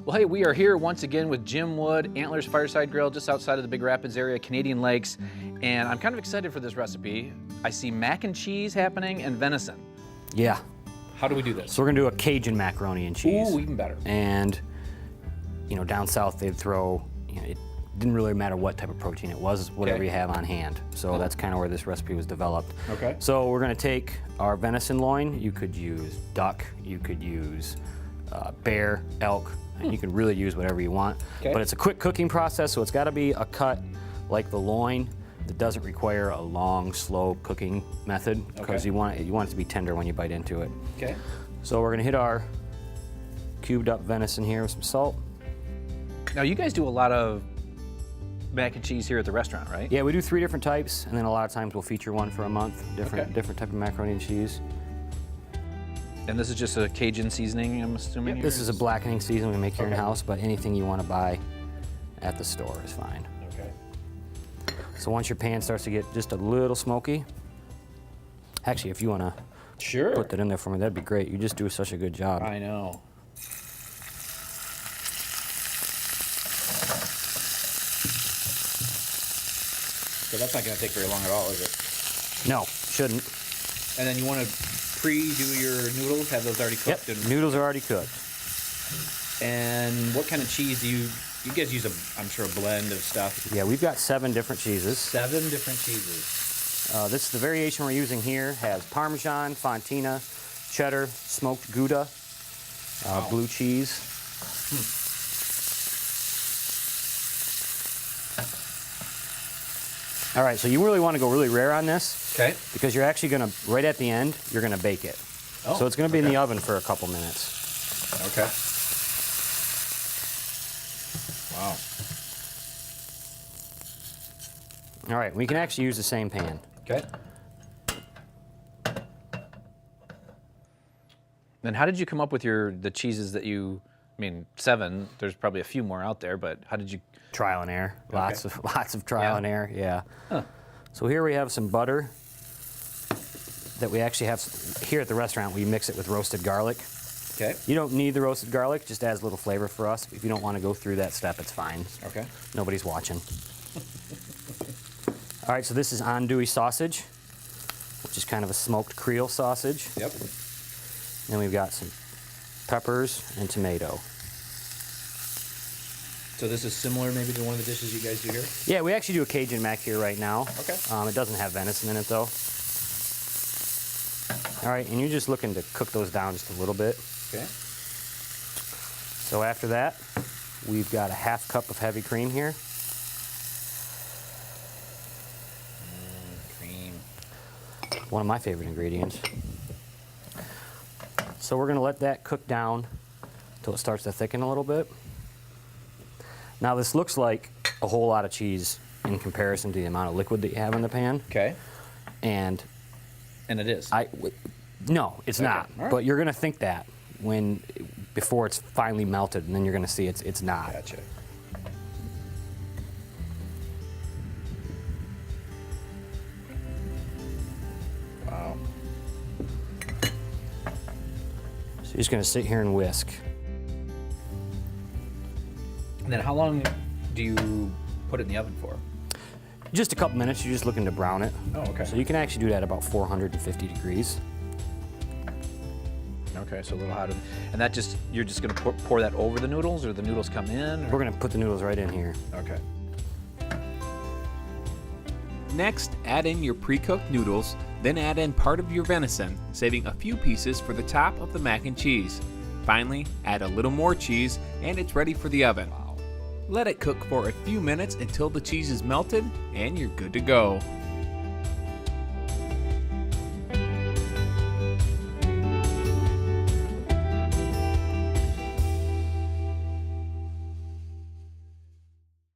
Well, hey, we are here once again with Jim Wood, Antlers Fireside Grill, just outside of the Big Rapids area, Canadian Lakes, and I'm kind of excited for this recipe. I see mac and cheese happening and venison. Yeah. How do we do this? So we're gonna do a Cajun macaroni and cheese. Ooh, even better. And, you know, down south they'd throw, you know, it didn't really matter what type of protein it was, whatever you have on hand. So that's kind of where this recipe was developed. Okay. So we're gonna take our venison loin. You could use duck, you could use bear, elk, and you can really use whatever you want. Okay. But it's a quick cooking process, so it's gotta be a cut like the loin that doesn't require a long, slow cooking method, because you want it to be tender when you bite into it. Okay. So we're gonna hit our cubed up venison here with some salt. Now, you guys do a lot of mac and cheese here at the restaurant, right? Yeah, we do 3 different types, and then a lot of times we'll feature one for a month, different type of macaroni and cheese. And this is just a Cajun seasoning, I'm assuming? Yep, this is a blackening season we make here in-house, but anything you want to buy at the store is fine. Okay. So once your pan starts to get just a little smoky, actually, if you want to put that in there for me, that'd be great. You just do such a good job. I know. So that's not going to take very long at all, is it? No, shouldn't. And then you want to pre-do your noodles, have those already cooked? Yep, noodles are already cooked. And what kind of cheese do you guys use, I'm sure, a blend of stuff? Yeah, we've got 7 different cheeses. 7 different cheeses. This, the variation we're using here has parmesan, Fontina, cheddar, smoked Gouda, blue cheese. All right, so you really want to go really rare on this. Okay. Because you're actually going to, right at the end, you're going to bake it. Oh, so it's going to be in the oven for a couple minutes. Okay. Wow. All right, we can actually use the same pan. Okay. Then how did you come up with the cheeses that you, I mean, 7, there's probably a few more out there, but how did you? Trial and error, lots of trial and error, yeah. Huh. So here we have some butter that we actually have, here at the restaurant, we mix it with roasted garlic. Okay. You don't need the roasted garlic, just adds a little flavor for us. If you don't want to go through that step, it's fine. Okay. Nobody's watching. All right, so this is andouille sausage, which is kind of a smoked Creole sausage. Yep. Then we've got some peppers and tomato. So this is similar maybe to one of the dishes you guys do here? Yeah, we actually do a Cajun mac here right now. Okay. It doesn't have venison in it though. All right, and you're just looking to cook those down just a little bit. Okay. So after that, we've got a ½ cup of heavy cream here. Cream. One of my favorite ingredients. So we're gonna let that cook down until it starts to thicken a little bit. Now this looks like a whole lot of cheese in comparison to the amount of liquid that you have in the pan. Okay. And it is? No, it's not. All right. But you're gonna think that before it's finally melted, and then you're gonna see it's not. Gotcha. Wow. So you're just gonna sit here and whisk. And then how long do you put it in the oven for? Just a couple minutes, you're just looking to brown it. Oh, okay. So you can actually do that at about 450 degrees. Okay, so a little hotter. And that you're just gonna pour that over the noodles, or the noodles come in? Or? We're gonna put the noodles right in here. Okay. Next, add in your pre-cooked noodles, then add in part of your venison, saving a few pieces for the top of the mac and cheese. Finally, add a little more cheese, and it's ready for the oven. Let it cook for a few minutes until the cheese is melted, and you're good to go.